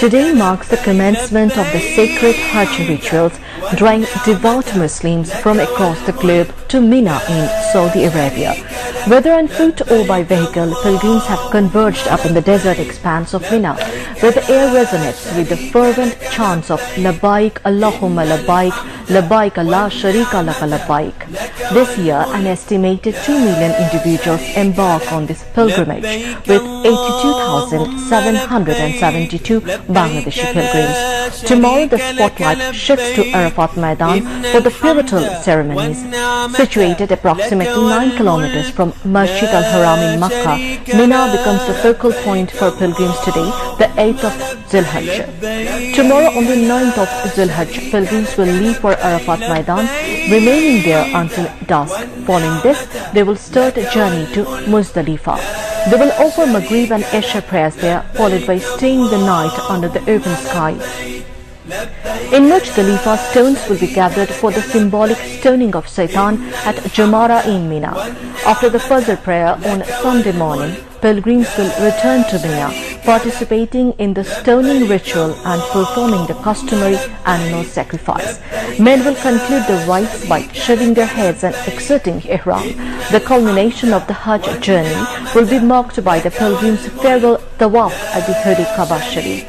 Today marks the commencement of the sacred Hajj rituals, drawing devout Muslims from across the globe to Mina in Saudi Arabia. Whether on foot or by vehicle, pilgrims have converged up in the desert expanse of Mina, where the air resonates with the fervent chants of Labbaik Allahumma Labbaik, Labbaik la Sharika Laka Labbaik. This year, an estimated 2 million individuals embark on this pilgrimage, with 82,772 Bangladeshi pilgrims. Tomorrow, the spotlight shifts to Arafat Maidan for the pivotal ceremonies. Situated approximately 9 kilometers from Masjid al-Haram in Makkah, Mina becomes the focal point for pilgrims today, the 8th of Zulhajj. Tomorrow, on the 9th of Zulhajj, pilgrims will leave for Arafat Maidan, remaining there until dusk. Following this, they will start a journey to Muzdalifah. They will offer Maghrib and Isha prayers there, followed by staying the night under the open sky. In Muzdalifah, stones will be gathered for the symbolic stoning of Satan at Jarrah in Mina. After the Fajr prayer on Sunday morning, pilgrims will return to Mina, participating in the stoning ritual and performing the customary animal sacrifice. Men will conclude the rites by shaving their heads and exiting Ihram. The culmination of the Hajj journey will be marked by the pilgrims' farewell tawaf at the Holy Kaaba Sharif.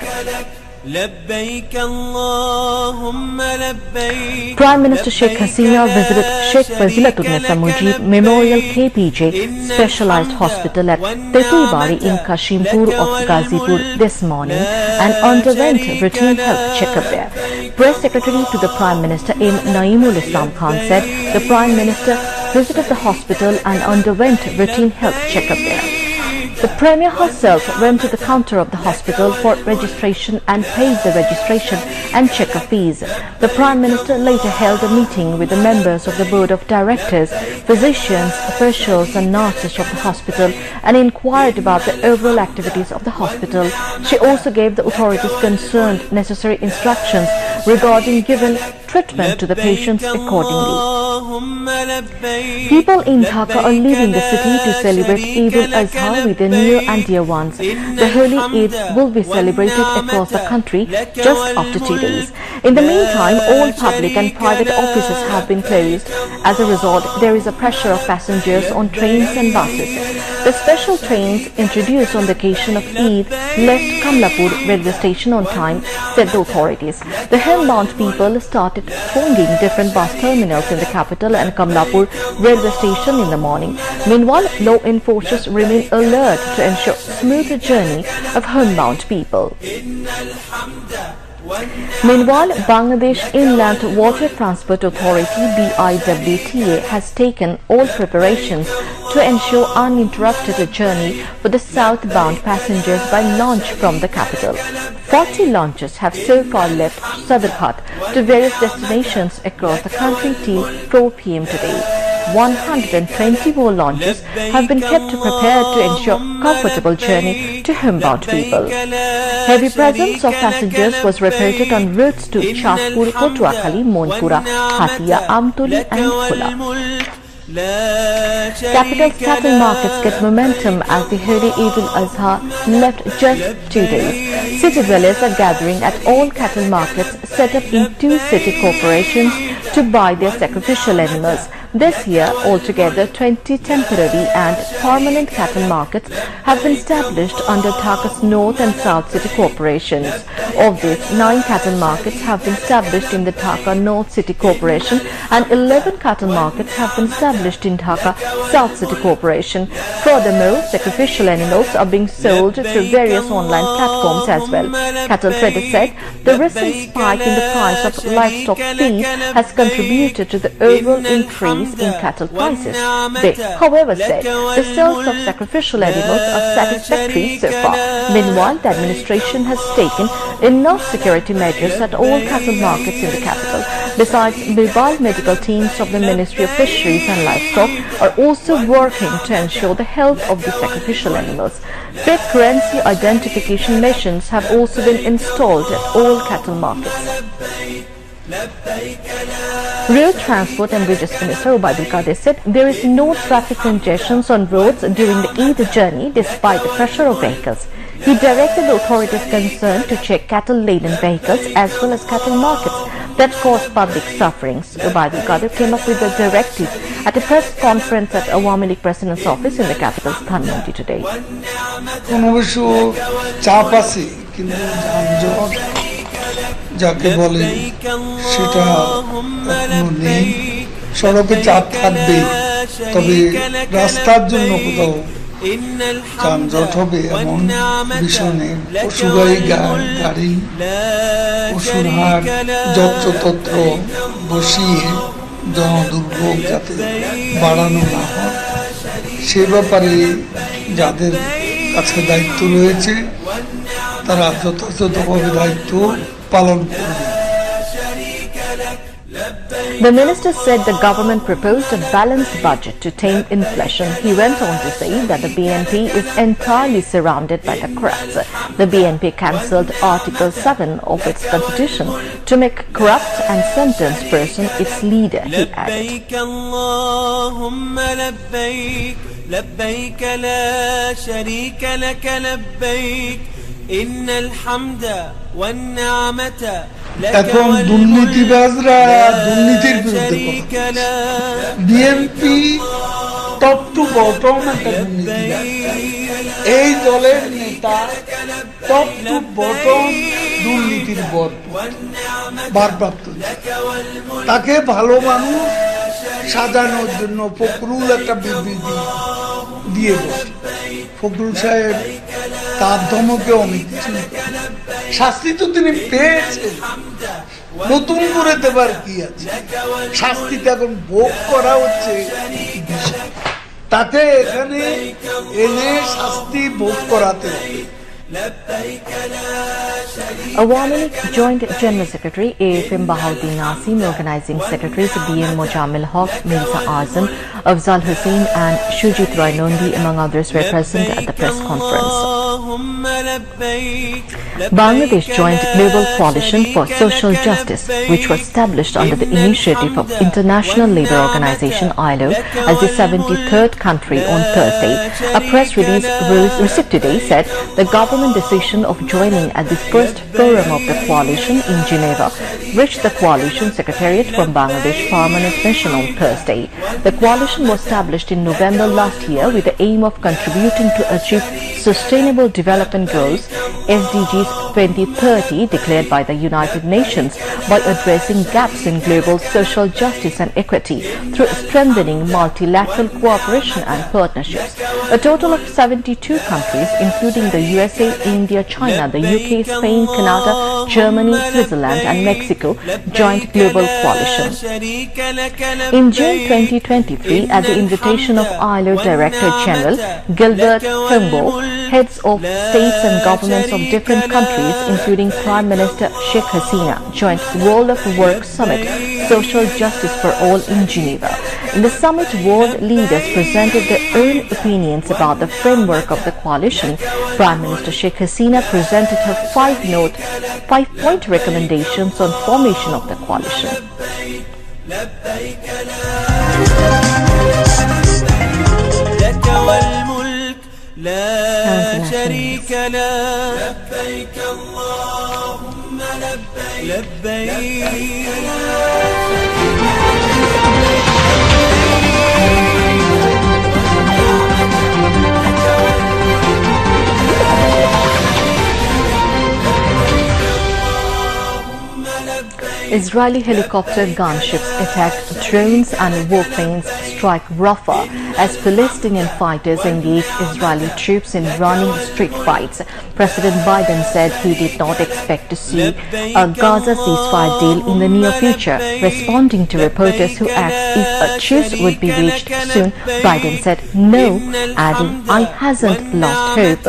Prime Minister Sheikh Hasina visited Sheikh Fazilatunisa Mujib Memorial KPJ Specialized Hospital at Tetulbari in Kashimpur of Gazipur this morning and underwent routine health checkup there. Press Secretary to the Prime Minister M. Naeemul Islam Khan said the Prime Minister visited the hospital and underwent routine health checkup there. The Premier herself went to the counter of the hospital for registration and paid the registration and checkup fees. The Prime Minister later held a meeting with the members of the Board of Directors, physicians, officials and nurses of the hospital and inquired about the overall activities of the hospital. She also gave the authorities concerned necessary instructions regarding giving treatment to the patients accordingly. People in Dhaka are leaving the city to celebrate Eid al-Azha with their near and dear ones. The Holy Eid will be celebrated across the country just after 2 days. In the meantime, all public and private offices have been closed. As a result, there is a pressure of passengers on trains and buses. The special trains introduced on the occasion of Eid left Kamlapur railway station on time, said the authorities. The homebound people started thronging different bus terminals in the capital and Kamlapur railway station in the morning. Meanwhile, law enforcers remain alert to ensure smooth journey of homebound people. Meanwhile, Bangladesh Inland Water Transport Authority BIWTA has taken all preparations to ensure uninterrupted journey for the southbound passengers by launch from the capital. 40 launches have so far left Sadarhat to various destinations across the country till 4 p.m. today. 120 more launches have been kept prepared to ensure comfortable journey to homebound people. Heavy presence of passengers was reported on routes to Chatpur, Kotuakhali, Monpura, Hatia, Amtoli and Khula. Capital's cattle markets get momentum as the Holy Eid al-Azha left just 2 days. City dwellers are gathering at all cattle markets set up in 2 city corporations to buy their sacrificial animals. This year, altogether 20 temporary and permanent cattle markets have been established under Dhaka's North and South City corporations. Of these, 9 cattle markets have been established in the Dhaka North City Corporation and 11 cattle markets have been established in Dhaka South City Corporation. Furthermore, sacrificial animals are being sold through various online platforms as well. Cattle traders said the recent spike in the price of livestock feed has contributed to the overall increase in cattle prices. They, however, said the sales of sacrificial animals are satisfactory so far. Meanwhile, the administration has taken enough security measures at all cattle markets in the capital. Besides, mobile medical teams of the Ministry of Fisheries and Livestock are also working to ensure the health of the sacrificial animals. Fake currency identification machines have also been installed at all cattle markets. Road Transport and Bridges Minister Ubaidul Qadir said there is no traffic congestions on roads during the Eid journey despite the pressure of vehicles. He directed the authorities concerned to check cattle-laden vehicles as well as cattle markets that caused public sufferings. Ubaidul Qadir came up with the directive at a press conference at Awami League President's office in the capital's Dhanmondi today. যাকে বলে সেটা এখনো নেই। সড়কে চাপ থাকবে, তবে রাস্তার জন্য কোথাও যানজট হবে এমন বিষয় নেই। পশুগাড়ি গাড়ি পশুর হাট যত্রতত্র বসিয়ে জনদুর্ভোগ যাতে বাড়ানো না হয় সে ব্যাপারে যাদের কাছে দায়িত্ব রয়েছে তারা যথাযথভাবে দায়িত্ব পালন করবে। The minister said the government proposed a balanced budget to tame inflation. He went on to say that the BNP is entirely surrounded by the corrupt. The BNP cancelled Article 7 of its constitution to make corrupt and sentenced person its leader, he added. لبيك لا شريك لك لبيك إن الحمد والنعمة এখন দুর্নীতিবাজরা দুর্নীতির বিরুদ্ধে BNP top to bottom একটা দুর্নীতিবাজ। এই দলের নেতা top to bottom দুর্নীতির ভারপ্রাপ্ত। তাকে ভালো মানুষ সাজানোর জন্য ফখরুল একটা বিবৃতি দিয়ে বসে। ফখরুল সাহেব তার ধমকে অনেক কিছু শাস্তি তো তিনি পেয়েছেন, নতুন করে দেবার কি আছে? শাস্তিটা এখন ভোগ করা হচ্ছে, তাকে এখানে এনে শাস্তি ভোগ করাতে হবে। Awami League Joint General Secretary AFM Bahauddin Nasim, Organizing Secretaries BM Mojamil Haq, Mirza Azam, Afzal Hussain and Shujit Roy Nondi among others were present at the press conference. Bangladesh joined Global Coalition for Social Justice, which was established under the initiative of International Labour Organization ILO as the 73rd country on Thursday. A press release received today said the government decision of joining at the first forum of the coalition in Geneva reached the coalition secretariat from Bangladesh Permanent Mission on Thursday. The coalition was established in November last year with the aim of contributing to achieve Sustainable Development Goals SDGs 2030 declared by the United Nations by addressing gaps in global social justice and equity through strengthening multilateral cooperation and partnerships. A total of 72 countries, including the USA, India, China, the UK, Spain, Canada, Germany, Switzerland and Mexico, joined Global Coalition. In June 2023, at the invitation of ILO Director General Gilbert Humbo, heads of states and governments of different countries, including Prime Minister Sheikh Hasina, joined World of Work Summit, Social Justice for All in Geneva. In the summit, world leaders presented their own opinions about the framework of the coalition. Prime Minister Sheikh Hasina presented her five-point recommendations on formation of the coalition. لا شريك له لبيك اللهم لبيك Israeli helicopter gunships attack drones and warplanes strike Rafah as Palestinian fighters engage Israeli troops in running street fights. President Biden said he did not expect to see a Gaza ceasefire deal in the near future. Responding to reporters who asked if a truce would be reached soon, Biden said no, adding, "I hasn't lost hope."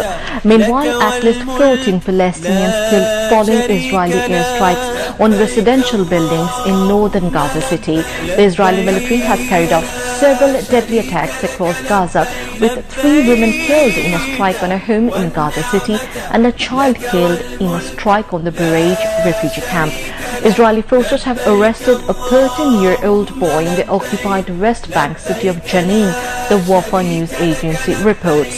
Meanwhile, at least 14 Palestinians killed following Israeli airstrikes on residential buildings in northern Gaza City. The Israeli military has carried out several deadly attacks across Gaza, with 3 women killed in a strike on a home in Gaza City and a child killed in a strike on the Bureij refugee camp. Israeli forces have arrested a 13-year-old boy in the occupied West Bank city of Jenin, the Wafa news agency reports.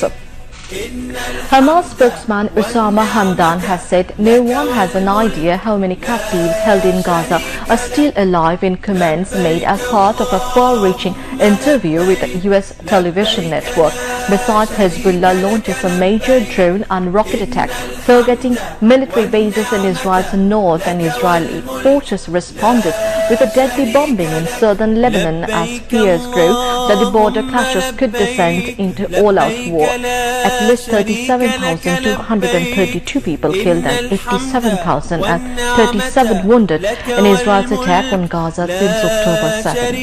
Hamas spokesman Osama Hamdan has said no one has an idea how many captives held in Gaza are still alive in comments made as part of a far-reaching interview with a U.S. television network. Besides, Hezbollah launches a major drone and rocket attack targeting military bases in Israel's north, and Israeli forces responded with a deadly bombing in southern Lebanon as fears grow that the border clashes could descend into all-out war. At least 37,232 people killed and 87,037 wounded in Israel's attack on Gaza since October 7.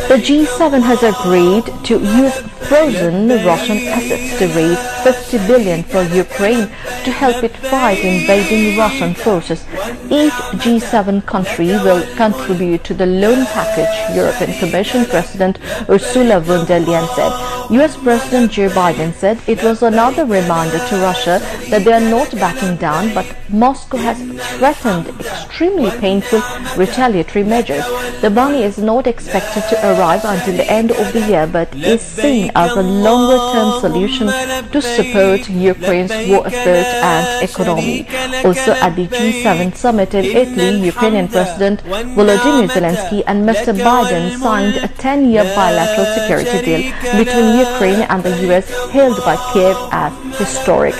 The G7 has agreed to use frozen Russian assets to raise $50 billion for Ukraine to help it fight invading Russian forces. Each G7 country will contribute to the loan package, European Commission President Ursula von der Leyen said. US President Joe Biden said it was another reminder to Russia that they are not backing down, but Moscow has threatened extremely painful retaliatory measures. The money is not expected to arrive until the end of the year, but is seen as a longer-term solution to support Ukraine's war effort and economy. Also at the G7 summit in Italy, Ukrainian President Volodymyr Zelensky and Mr. Biden signed a 10-year bilateral security deal between Ukraine and the US, hailed by Kiev as historic.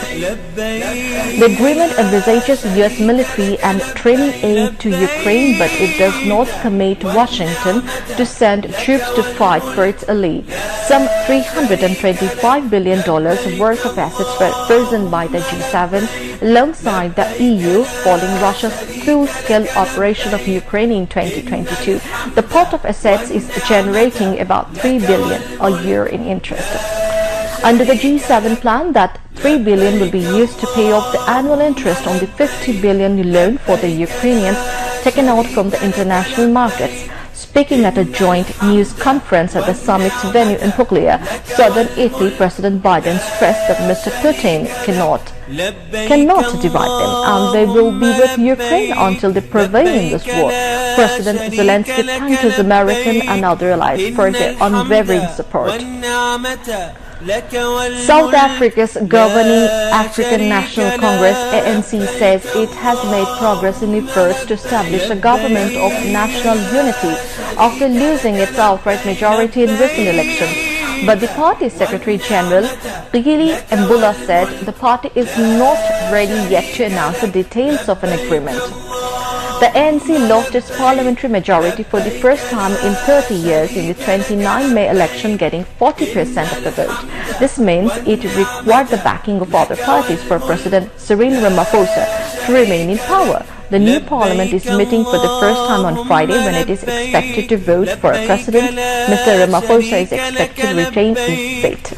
The agreement envisages US military and training aid to Ukraine, but it does not commit Washington to send troops to fight for its ally. Some $325 billion worth of assets were frozen by the G7 alongside the EU following Russia's full-scale operation of Ukraine in 2022. The pot of assets is generating about $3 billion a year in interest. Under the G7 plan, that $3 billion will be used to pay off the annual interest on the $50 billion loan for the Ukrainians taken out from the international markets. Speaking at a joint news conference at the summit's venue in Puglia, southern Italy, President Biden stressed that Mr. Putin cannot divide them, and they will be with Ukraine until they prevail in this war. President Zelensky thanked his American and other allies for their unwavering support. South Africa's governing African National Congress ANC says it has made progress in efforts to establish a government of national unity after losing its outright majority in recent elections. But the party's Secretary General Gili Mbula said the party is not ready yet to announce the details of an agreement. The ANC lost its parliamentary majority for the first time in 30 years in the 29 May election, getting 40% of the vote. This means it required the backing of other parties for President Cyril Ramaphosa to remain in power. The new parliament is meeting for the first time on Friday, when it is expected to vote for a president. Mr. Ramaphosa is expected to retain his seat.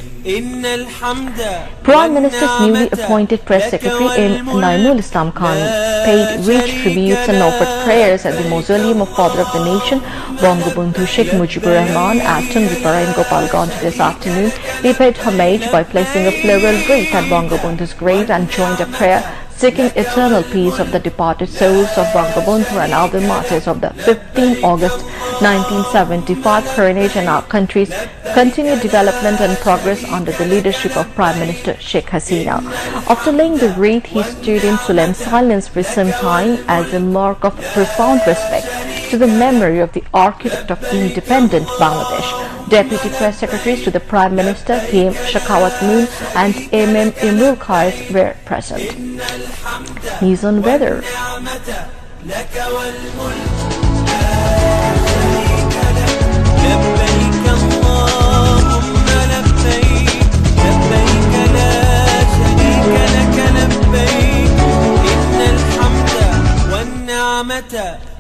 Prime Minister's newly appointed press secretary Naimul Islam Khan paid rich tributes and offered prayers at the mausoleum of Father of the Nation, Bangabandhu Sheikh Mujibur Rahman at Tungipara in Gopalganj this afternoon. He paid homage by placing a floral wreath at Bangabandhu's grave and joined a prayer seeking eternal peace of the departed souls of Bangabandhu and other martyrs of the 15 August 1975 carnage and our country's continued development and progress under the leadership of Prime Minister Sheikh Hasina. After laying the wreath, he stood in solemn silence for some time as a mark of profound respect to the memory of the architect of independent Bangladesh. Deputy Press Secretaries to the Prime Minister, PM Shakawat Moon and MM Imrul Qais were present. News on weather.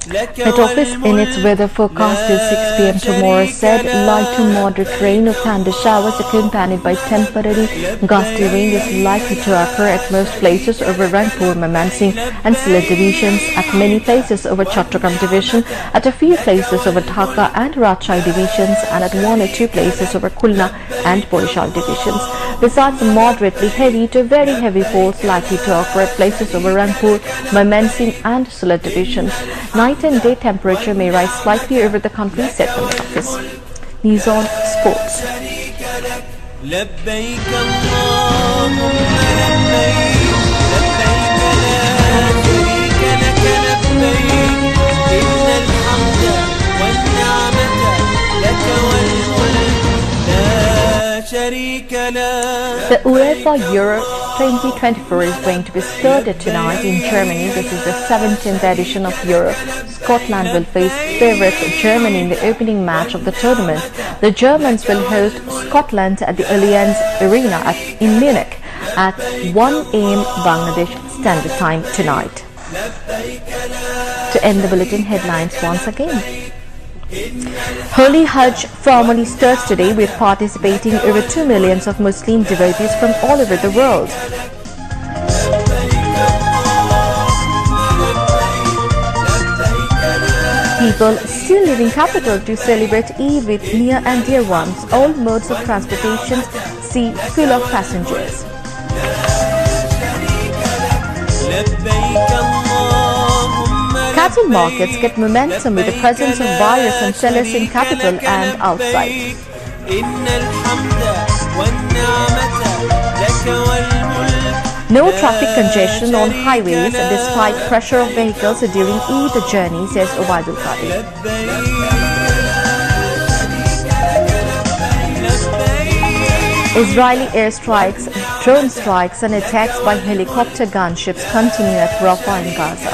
Met Office in its weather forecast till 6 p.m. tomorrow said light to moderate rain or thunder showers accompanied by temporary gusty rain is likely to occur at most places over Rangpur, Mymensingh and Sylhet divisions, at many places over Chattogram division, at a few places over Dhaka and Rajshahi divisions, and at one or two places over Khulna and Borishal divisions. Besides, moderately heavy to very heavy falls likely to occur at places over Rangpur, Mymensingh and Sylhet divisions. Night and day temperature may rise slightly over the country, said the office. News on sports. لبيك اللهم لبيك لبيك لا شريك لك لبيك إن الحمد والنعمة لك والملك لا شريك لك. The UEFA Euro 2024 is going to be started tonight in Germany. This is the 17th edition of Euro. Scotland will face favourites Germany in the opening match of the tournament. The Germans will host Scotland at the Allianz Arena in Munich at 1 a.m. Bangladesh Standard Time tonight. To end the bulletin, headlines once again. Holy Hajj formally starts today with participating over 2 million of Muslim devotees from all over the world. People still leaving capital to celebrate Eid with near and dear ones. All modes of transportation see full of passengers. Cattle markets get momentum with the presence of buyers and sellers in capital and outside. No traffic congestion on highways despite pressure of vehicles during Eid journey, says Obaidul Qadir. Israeli airstrikes, drone strikes and attacks by helicopter gunships continue at Rafah in Gaza.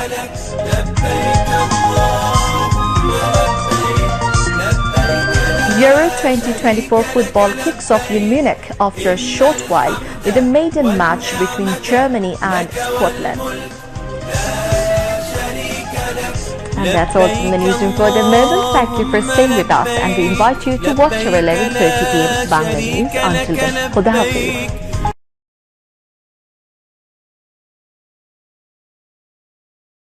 Euro 2024 football kicks off in Munich after a short while with a maiden match between Germany and Scotland. And that's all from the newsroom for the moment. Thank you for staying with us and we invite you to watch our 11:30 p.m. Bangla News. Until then, Khuda Hafiz.